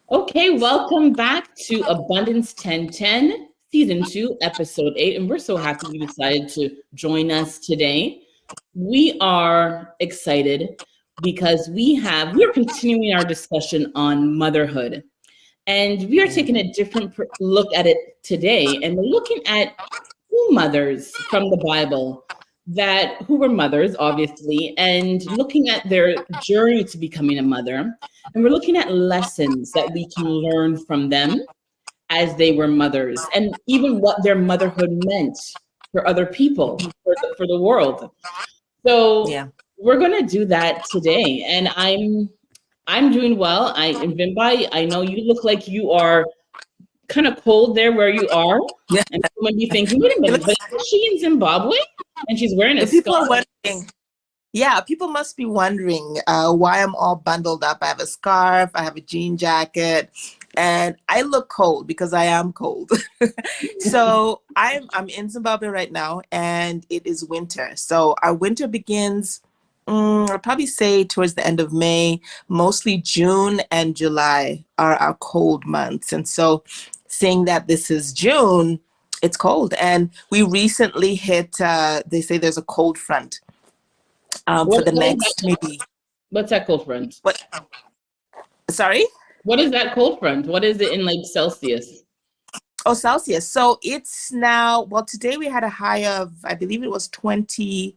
Okay, welcome back to Abundance 1010, Season 2, Episode 8. And we're so happy you decided to join us today. We are excited because we are continuing our discussion on motherhood. And we are taking a different look at it today. And we're looking at two mothers from the Bible who were mothers, obviously, and looking at their journey to becoming a mother. And we're looking at lessons that we can learn from them as they were mothers, and even what their motherhood meant for other people, for the world. So Yeah. we're gonna do that today, and I'm doing well. And Vimbai, I know you look like you are kind of cold there where you are, Yeah. and someone be thinking, wait a minute, but is she in Zimbabwe? And she's wearing a People are scarf. wondering. Yeah, people must be wondering why I'm all bundled up. I have a scarf, I have a jean jacket, and I look cold because I am cold. So I'm in Zimbabwe right now, and it is winter. So our winter begins, I'll probably say towards the end of May. Mostly June and July are our cold months. And so seeing that this is June, it's cold. And we recently hit, they say there's a cold front for the next maybe. What's that cold front? What? Sorry? What is that cold front? What is it in like Celsius? Oh, Celsius. So it's now, well, today we had a high of, I believe it was 21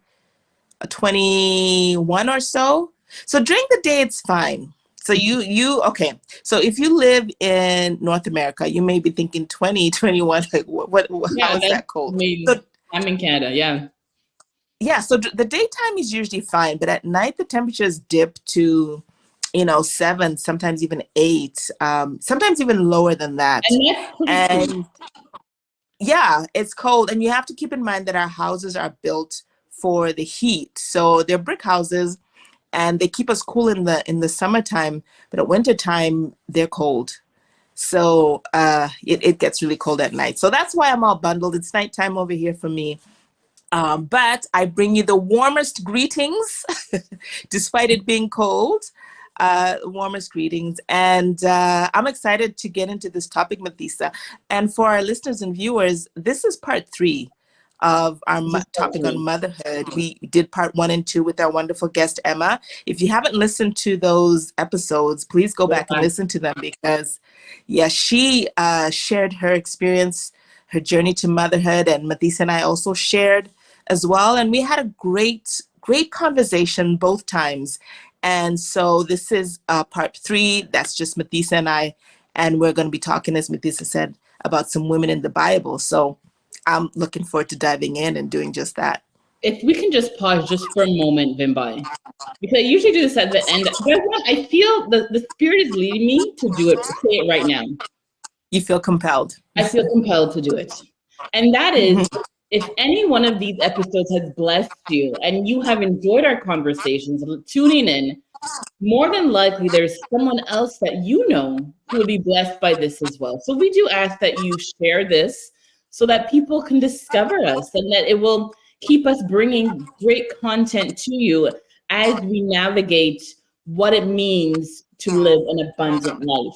or so. So during the day, it's fine. So okay. So if you live in North America, you may be thinking 20, 21, like how is that cold? So, I'm in Canada, yeah. Yeah, so the daytime is usually fine, but at night the temperatures dip to, 7, sometimes even 8, sometimes even lower than that. And yeah, it's cold. And you have to keep in mind that our houses are built for the heat. So they're brick houses and they keep us cool in the summertime, but at wintertime, they're cold. So it gets really cold at night. So that's why I'm all bundled. It's nighttime over here for me. But I bring you the warmest greetings, despite it being cold, warmest greetings. And I'm excited to get into this topic, Mathisa. And for our listeners and viewers, this is part 3 of our topic on motherhood. We did part 1 and 2 with our wonderful guest, Emma. If you haven't listened to those episodes, please go back and listen to them because, yeah, she shared her experience, her journey to motherhood, and Mathisa and I also shared as well. And we had a great conversation both times. And so this is part 3. That's just Mathisa and I. And we're going to be talking, as Mathisa said, about some women in the Bible. So I'm looking forward to diving in and doing just that. If we can just pause just for a moment, Vimbai, because I usually do this at the end. But I feel the spirit is leading me to do it, say it right now. You feel compelled. I feel compelled to do it. And that is, if any one of these episodes has blessed you and you have enjoyed our conversations, tuning in, more than likely there's someone else that you know who will be blessed by this as well. So we do ask that you share this so that people can discover us and that it will keep us bringing great content to you as we navigate what it means to live an abundant life.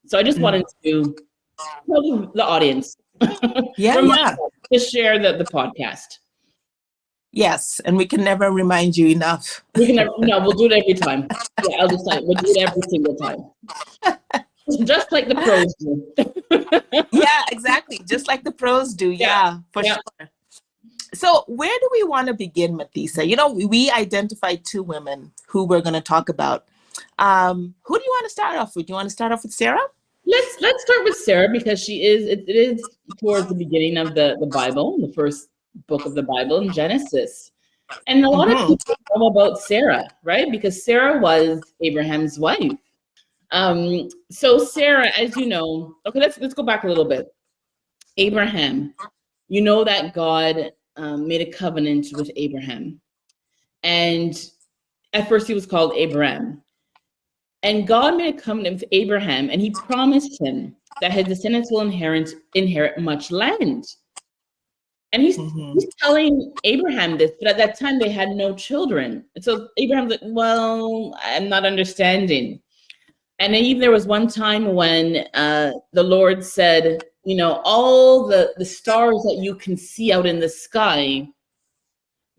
So I just wanted to tell the audience to share the podcast. Yes, and we can never remind you enough. We can never, no, we'll do it every time. Yeah, I'll decide. We'll do it every single time. Just like the pros do. Yeah, exactly. Just like the pros do. Yeah, for sure. So where do we want to begin, Mathisa? We identified 2 women who we're going to talk about. Who do you want to start off with? Do you want to start off with Sarah? Let's start with Sarah because it is towards the beginning of the Bible, the first book of the Bible in Genesis. And a lot of people know about Sarah, right? Because Sarah was Abraham's wife. So Sarah, as you know, okay, let's go back a little bit. Abraham, you know that God made a covenant with Abraham. And at first he was called Abraham. And God made a covenant with Abraham, and he promised him that his descendants will inherit much land. And he's telling Abraham this, but at that time they had no children. And so Abraham's like, well, I'm not understanding. And then even there was one time when the Lord said, all the stars that you can see out in the sky,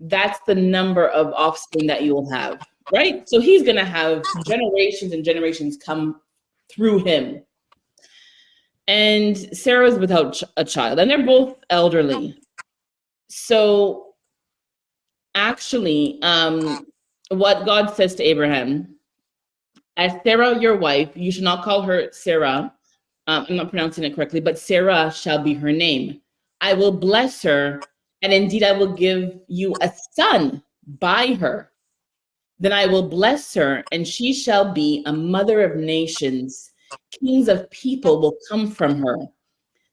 that's the number of offspring that you will have, right? So he's going to have generations and generations come through him. And Sarah is without a child, and they're both elderly. So actually, what God says to Abraham, as Sarah, your wife, you should not call her Sarah. I'm not pronouncing it correctly, but Sarah shall be her name. I will bless her, and indeed I will give you a son by her. Then I will bless her, and she shall be a mother of nations. Kings of people will come from her.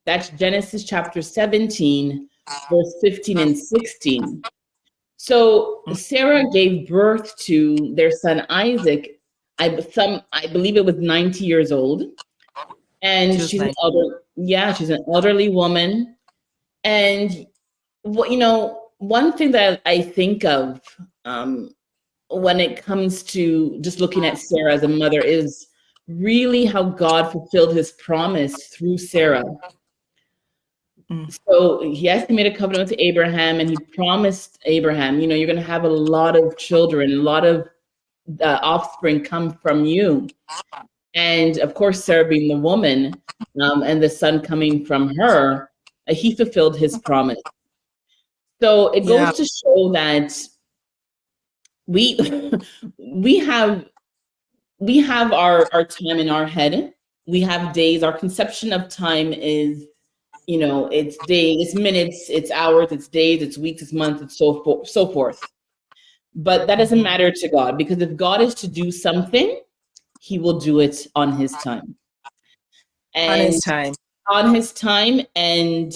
That's Genesis chapter 17, verse 15 and 16. So Sarah gave birth to their son Isaac. I believe it was 90 years old. And she's an elderly woman. And one thing that I think of when it comes to just looking at Sarah as a mother is really how God fulfilled his promise through Sarah. So yes, he made a covenant with Abraham, and he promised Abraham, you're going to have a lot of children, a lot of offspring come from you. And of course, Sarah being the woman and the son coming from her, he fulfilled his promise. So it goes to show that we have our time in our head. We have days. Our conception of time is, it's days, it's minutes, it's hours, it's days, it's weeks, it's months, it's so forth. But that doesn't matter to God, because if God is to do something, he will do it on his time. And on his time, and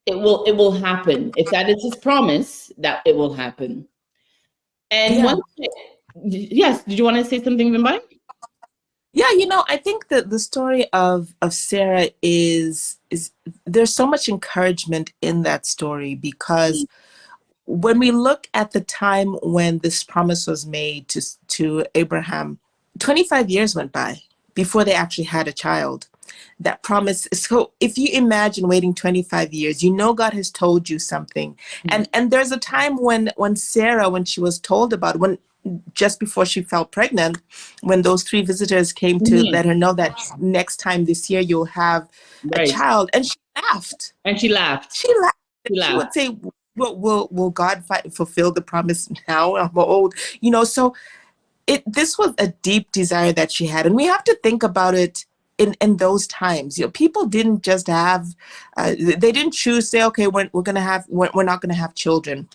it will happen. If that is his promise, that it will happen. And yes, did you want to say something, Vimbai? Yeah, I think that the story of Sarah is there's so much encouragement in that story, because when we look at the time when this promise was made to Abraham, 25 years went by before they actually had a child. That promise. So if you imagine waiting 25 years, God has told you something. And there's a time when Sarah, when she was told about it, just before she fell pregnant, when those 3 visitors came to let her know that next time this year you'll have a child, and she laughed. She laughed. She would say, will God fulfill the promise now? I'm old, so this was a deep desire that she had. And we have to think about it in those times. People didn't just have, they didn't choose, say, okay, we're not going to have children.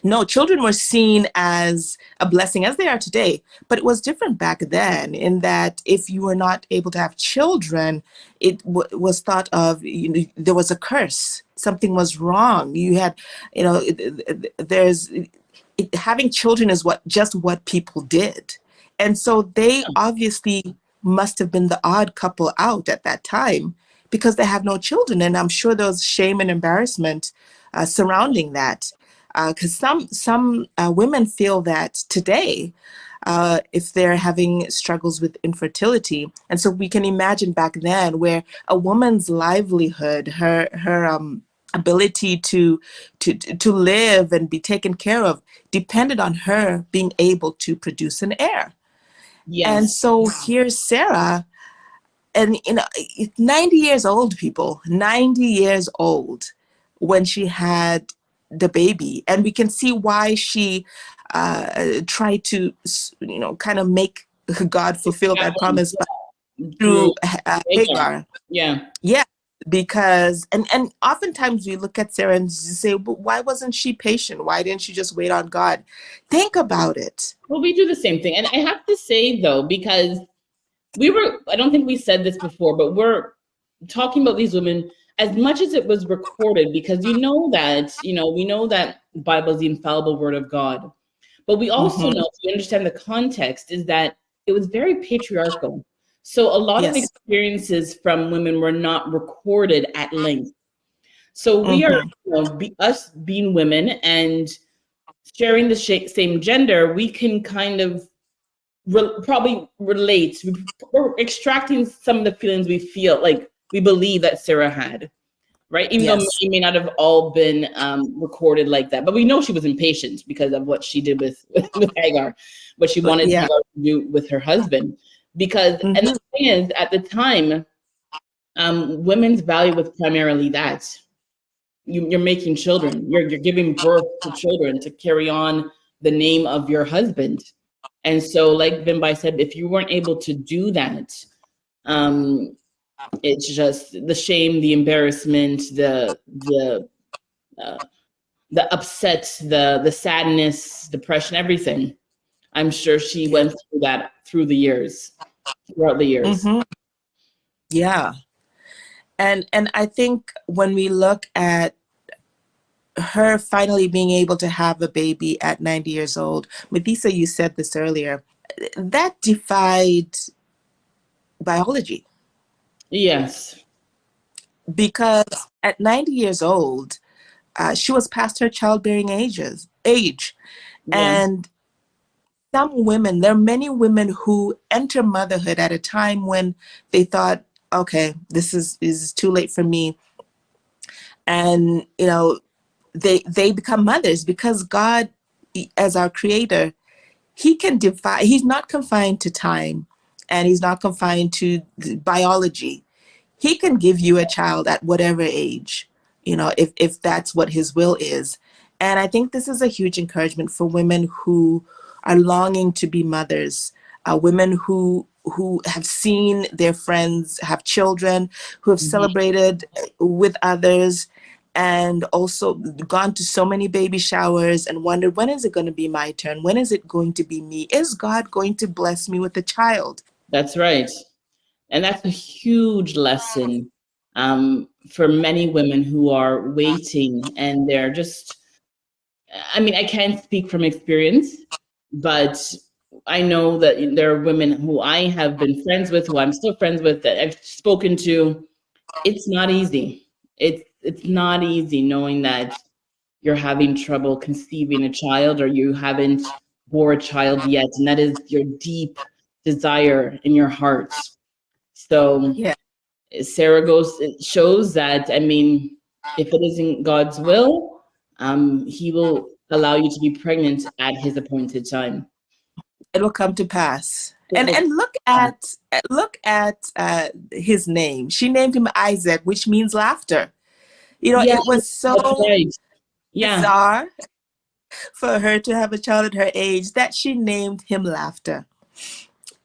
No, children were seen as a blessing, as they are today. But it was different back then, in that if you were not able to have children, it was thought of, there was a curse. Something was wrong. You had, having children is what people did. And so they obviously must have been the odd couple out at that time, because they have no children. And I'm sure there was shame and embarrassment surrounding that. Because some women feel that today, if they're having struggles with infertility, and so we can imagine back then, where a woman's livelihood, her ability to live and be taken care of, depended on her being able to produce an heir. Yes. And so here's Sarah, and 90 years old, people, 90 years old when she had the baby. And we can see why she tried to, kind of make God fulfill that promise through Hagar. Yeah, because, and oftentimes we look at Sarah and say, but why wasn't she patient? Why didn't she just wait on God? Think about it. Well, we do the same thing. And I have to say, though, because I don't think we said this before, but we're talking about these women as much as it was recorded, because we know that the Bible is the infallible word of God. But we also know, if you understand the context, is that it was very patriarchal. So a lot of experiences from women were not recorded at length. So we are, us being women and sharing the same gender, we can kind of probably relate. We're extracting some of the feelings we feel like we believe that Sarah had, right? Even though it may not have all been recorded like that, but we know she was impatient because of what she did with Hagar, what she wanted Hagar to do with her husband. Because and the thing is, at the time, women's value was primarily that you're making children, you're giving birth to children to carry on the name of your husband. And so, like Vimbai said, if you weren't able to do that, it's just the shame, the embarrassment, the upset, the sadness, depression, everything. I'm sure she went through that throughout the years. Yeah. And I think when we look at her finally being able to have a baby at 90 years old, Mathisa, you said this earlier, that defied biology. Yes. Because at 90 years old, she was past her childbearing age. And some women, there are many women who enter motherhood at a time when they thought, okay, this is too late for me. And, they become mothers because God, as our creator, he's not confined to time, and he's not confined to biology. He can give you a child at whatever age, if that's what his will is. And I think this is a huge encouragement for women who are longing to be mothers, women who have seen their friends have children, who have celebrated with others, and also gone to so many baby showers and wondered, when is it going to be my turn? When is it going to be me? Is God going to bless me with a child? That's right. And that's a huge lesson for many women who are waiting, and they're just, I can't speak from experience, but I know that there are women who I have been friends with, who I'm still friends with, that I've spoken to. It's not easy. It's not easy knowing that you're having trouble conceiving a child, or you haven't bore a child yet, and that is your deep desire in your heart. So Sarah shows that, if it isn't God's will, he will allow you to be pregnant at his appointed time. It will come to pass. And look at his name. She named him Isaac, which means laughter. It was so bizarre for her to have a child at her age that she named him Laughter.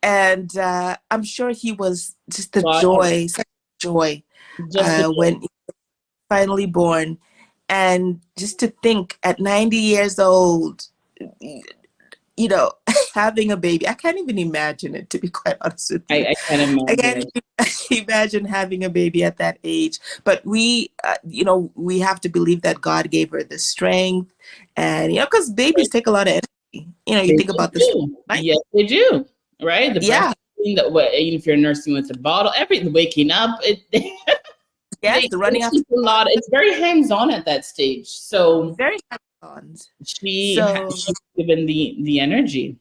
And I'm sure he was just the joy, such joy when he was finally born. And just to think at 90 years old, having a baby, I can't even imagine it, to be quite honest with you. I can't imagine. I can't imagine having a baby at that age. But we have to believe that God gave her the strength, and because babies take a lot of energy. You think about this. Right? Yes, they do. Right? The breastfeeding, even if you're nursing with a bottle, everything, waking up, the running after a lot. It's very hands-on at that stage. So very hands-on. She's given the energy.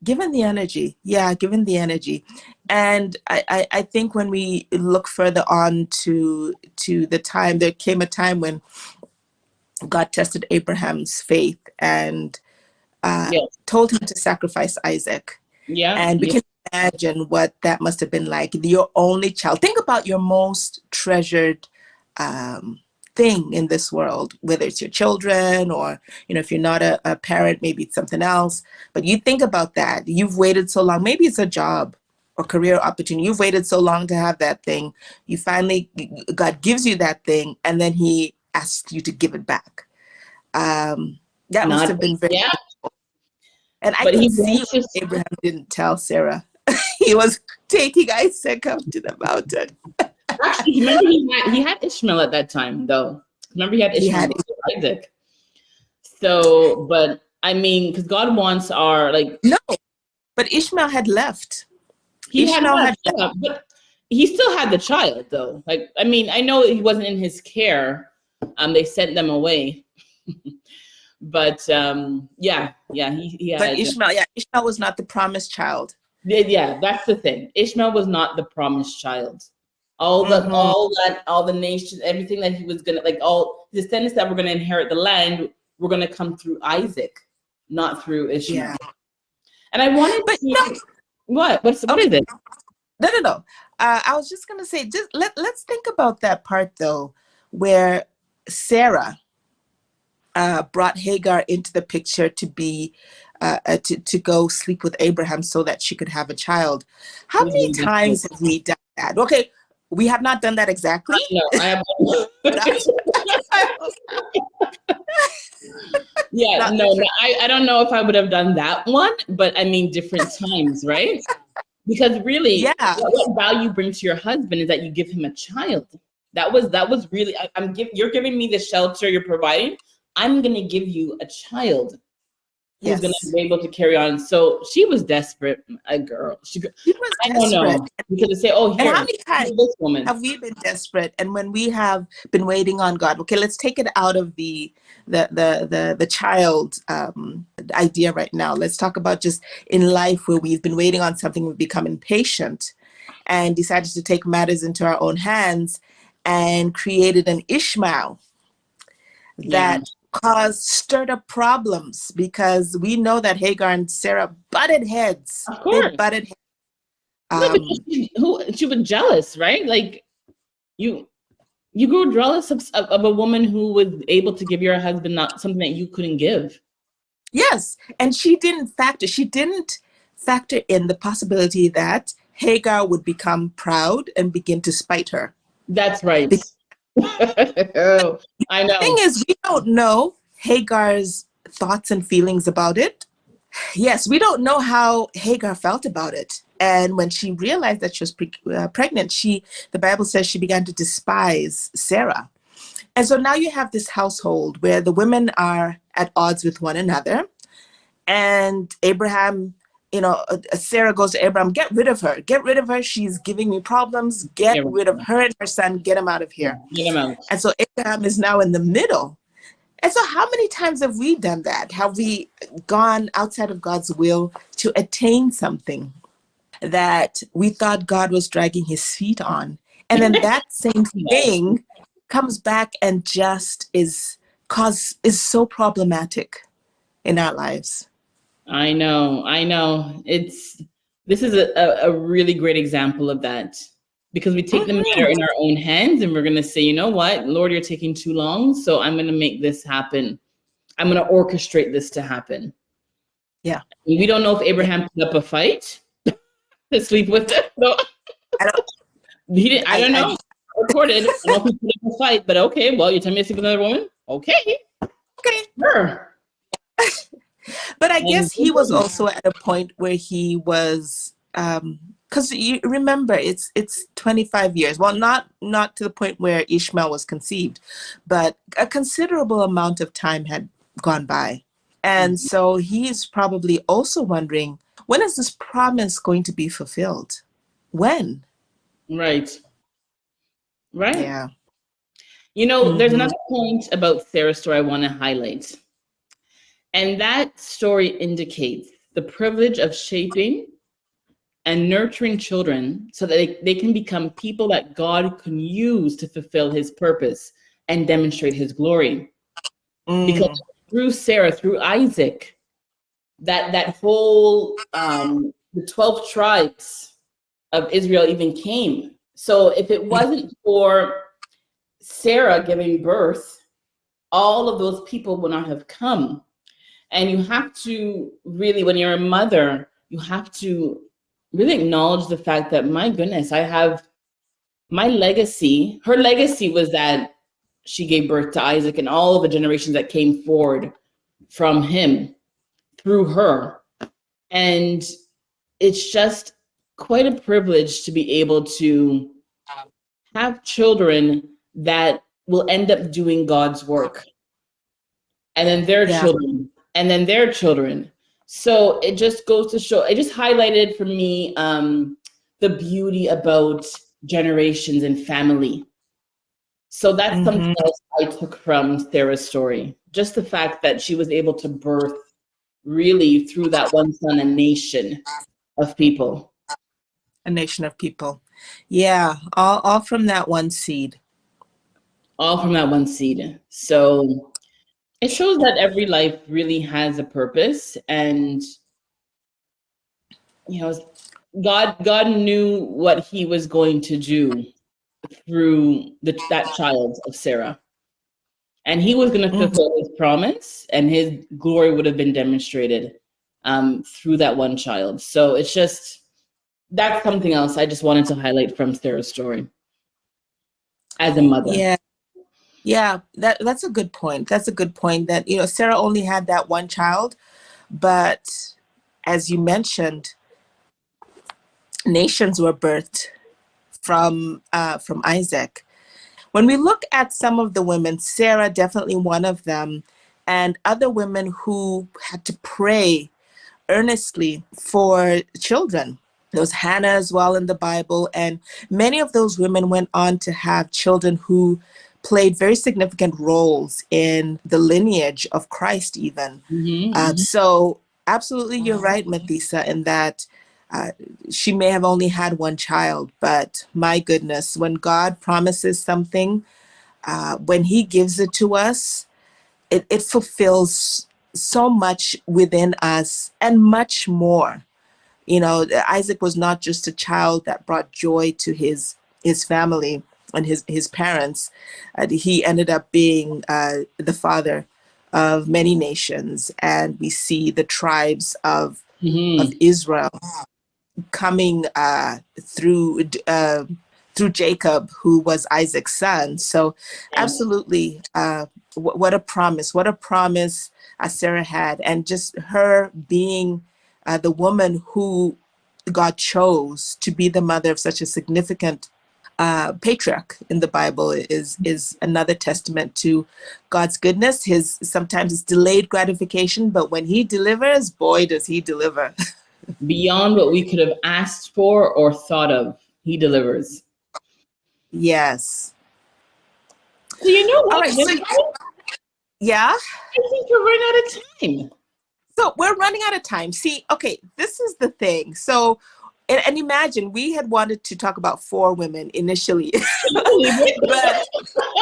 Given the energy. And I think when we look further on to the time, there came a time when God tested Abraham's faith and told him to sacrifice Isaac. And we can imagine what that must have been like. Your only child. Think about your most treasured thing in this world, whether it's your children or, if you're not a parent, maybe it's something else. But you think about that. You've waited so long. Maybe it's a job or career opportunity. You've waited so long to have that thing. You finally, God gives you that thing, and then he asks you to give it back. That must have been very difficult. And I can see Abraham didn't tell Sarah. He was taking Isaac up to the mountain. Actually, remember he had Ishmael at that time, though. Remember he had Ishmael and Isaac. So, but because God wants no, but Ishmael had left. Ishmael had left, but he still had the child, though. I know he wasn't in his care. They sent them away. But he had. But Ishmael was not the promised child. Yeah, that's the thing. Ishmael was not the promised child. All the nations, everything that he was gonna, like, all the descendants that were gonna inherit the land were gonna come through Isaac, not through Ishmael. Yeah. And I wanted to. What is it? No. I was just gonna say, just let's think about that part though, where Sarah brought Hagar into the picture to be to go sleep with Abraham so that she could have a child. How many times have we done that? Okay, we have not done that exactly. No, I have. Yeah, I don't know if I would have done that one, but I mean different times, right? Because really, what value you bring to your husband is that you give him a child. That was really, you're giving me the shelter you're providing. I'm going to give you a child who's going to be able to carry on. So she was desperate, a girl. She was desperate. I don't know. Because they say, oh, here, and how many times this woman. Have we been desperate? And when we have been waiting on God, okay, let's take it out of the child idea right now. Let's talk about just in life where we've been waiting on something, we've become impatient and decided to take matters into our own hands and created an Ishmael that stirred up problems, because we know that Hagar and Sarah butted heads. Of course. They butted heads. She was jealous, right? Like you grew jealous of a woman who was able to give your husband not something that you couldn't give. Yes, and she didn't factor in the possibility that Hagar would become proud and begin to spite her. That's right. I know. The thing is, we don't know Hagar's thoughts and feelings about it. Yes, we don't know how Hagar felt about it. And when she realized that she was pregnant, the Bible says she began to despise Sarah. And so now you have this household where the women are at odds with one another. And Abraham, Sarah goes to Abraham, get rid of her. She's giving me problems. Get rid of her and her son. Get them out of here. Get them out. And so Abraham is now in the middle. And so how many times have we done that? Have we gone outside of God's will to attain something that we thought God was dragging his feet on? And then that same thing comes back and just is so problematic in our lives. I know. This is a really great example of that, because we take the matter in our own hands and we're going to say, you know what, Lord, you're taking too long. So I'm going to make this happen. I'm going to orchestrate this to happen. Yeah. We don't know if Abraham put up a fight to sleep with it. No. I don't know. Recorded. I don't know if he put up a fight, but okay. Well, you're telling me to sleep with another woman? Okay. Sure. But I guess he was also at a point where he was, because you remember, it's 25 years. Well, not to the point where Ishmael was conceived, but a considerable amount of time had gone by. And so he's probably also wondering, when is this promise going to be fulfilled? When? Right. Yeah. There's another point about Sarah's story I want to highlight. And that story indicates the privilege of shaping and nurturing children so that they can become people that God can use to fulfill his purpose and demonstrate his glory. Because through Sarah, through Isaac, that whole, the 12 tribes of Israel even came. So if it wasn't for Sarah giving birth, all of those people would not have come. And you have to really, when you're a mother, you have to really acknowledge the fact that, my goodness, I have my legacy. Her legacy was that she gave birth to Isaac and all of the generations that came forward from him through her. And it's just quite a privilege to be able to have children that will end up doing God's work. And then their children. And then their children. So it just goes to show, it just highlighted for me the beauty about generations and family. So that's something else I took from Sarah's story. just the fact that she was able to birth really through that one son, a nation of people. A nation of people. Yeah, all from that one seed. All from that one seed. So it shows that every life really has a purpose, and God knew what he was going to do through that child of Sarah. And he was going to fulfill his promise, and his glory would have been demonstrated through that one child. So it's just, that's something else I just wanted to highlight from Sarah's story as a mother. Yeah, that's a good point. That's a good point that, Sarah only had that one child, but as you mentioned, nations were birthed from Isaac. When we look at some of the women, Sarah definitely one of them, and other women who had to pray earnestly for children. There was Hannah as well in the Bible, and many of those women went on to have children who played very significant roles in the lineage of Christ even. So absolutely, you're right, Mathisa, in that she may have only had one child, but my goodness, when God promises something, when he gives it to us, it fulfills so much within us and much more. Isaac was not just a child that brought joy to his family and his parents. He ended up being the father of many nations, and we see the tribes of Israel coming through Jacob, who was Isaac's son. So absolutely, what a promise Sarah had, and just her being the woman who God chose to be the mother of such a significant patriarch in the Bible is another testament to God's goodness. Sometimes it's delayed gratification, but when he delivers, boy, does he deliver. Beyond what we could have asked for or thought of, he delivers. Yes. So you know what? All right. Yeah. I think we're running out of time. So we're running out of time. See, okay, this is the thing. So, and imagine we had wanted to talk about 4 women initially, but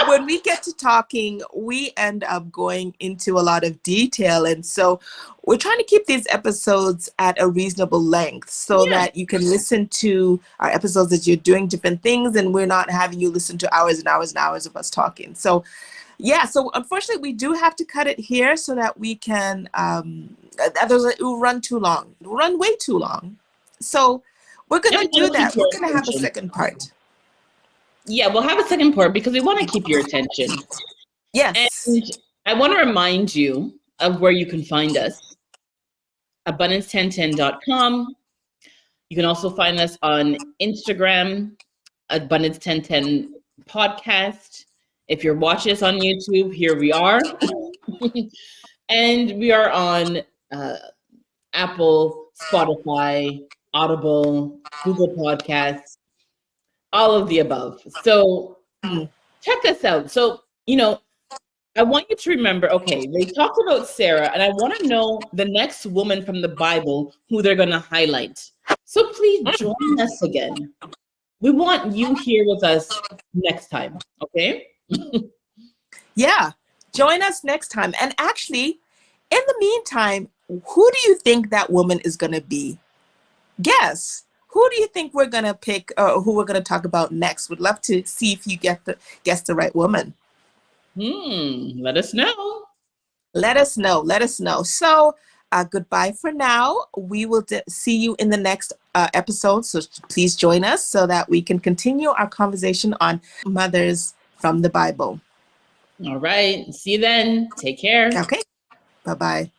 when we get to talking, we end up going into a lot of detail. And so we're trying to keep these episodes at a reasonable length so that you can listen to our episodes as you're doing different things, and we're not having you listen to hours and hours and hours of us talking. So so unfortunately we do have to cut it here so that we can, it will run too long. It will run way too long. So we're going to do that. We're going to have a second part. Yeah, we'll have a second part because we want to keep your attention. Yes. And I want to remind you of where you can find us. abundance1010.com. You can also find us on Instagram, Abundance1010 Podcast. If you're watching us on YouTube, here we are. And we are on Apple, Spotify, Audible, Google Podcasts, all of the above. So check us out. So, I want you to remember, okay, they talked about Sarah, and I want to know the next woman from the Bible who they're going to highlight. So please join us again. We want you here with us next time, okay? Yeah, join us next time. And actually, in the meantime, who do you think that woman is going to be? Guess. Who do you think we're going to pick, or who we're going to talk about next? Would love to see if you guess the right woman. Let us know. Let us know. So goodbye for now. We will see you in the next episode. So please join us so that we can continue our conversation on mothers from the Bible. All right. See you then. Take care. Okay. Bye-bye.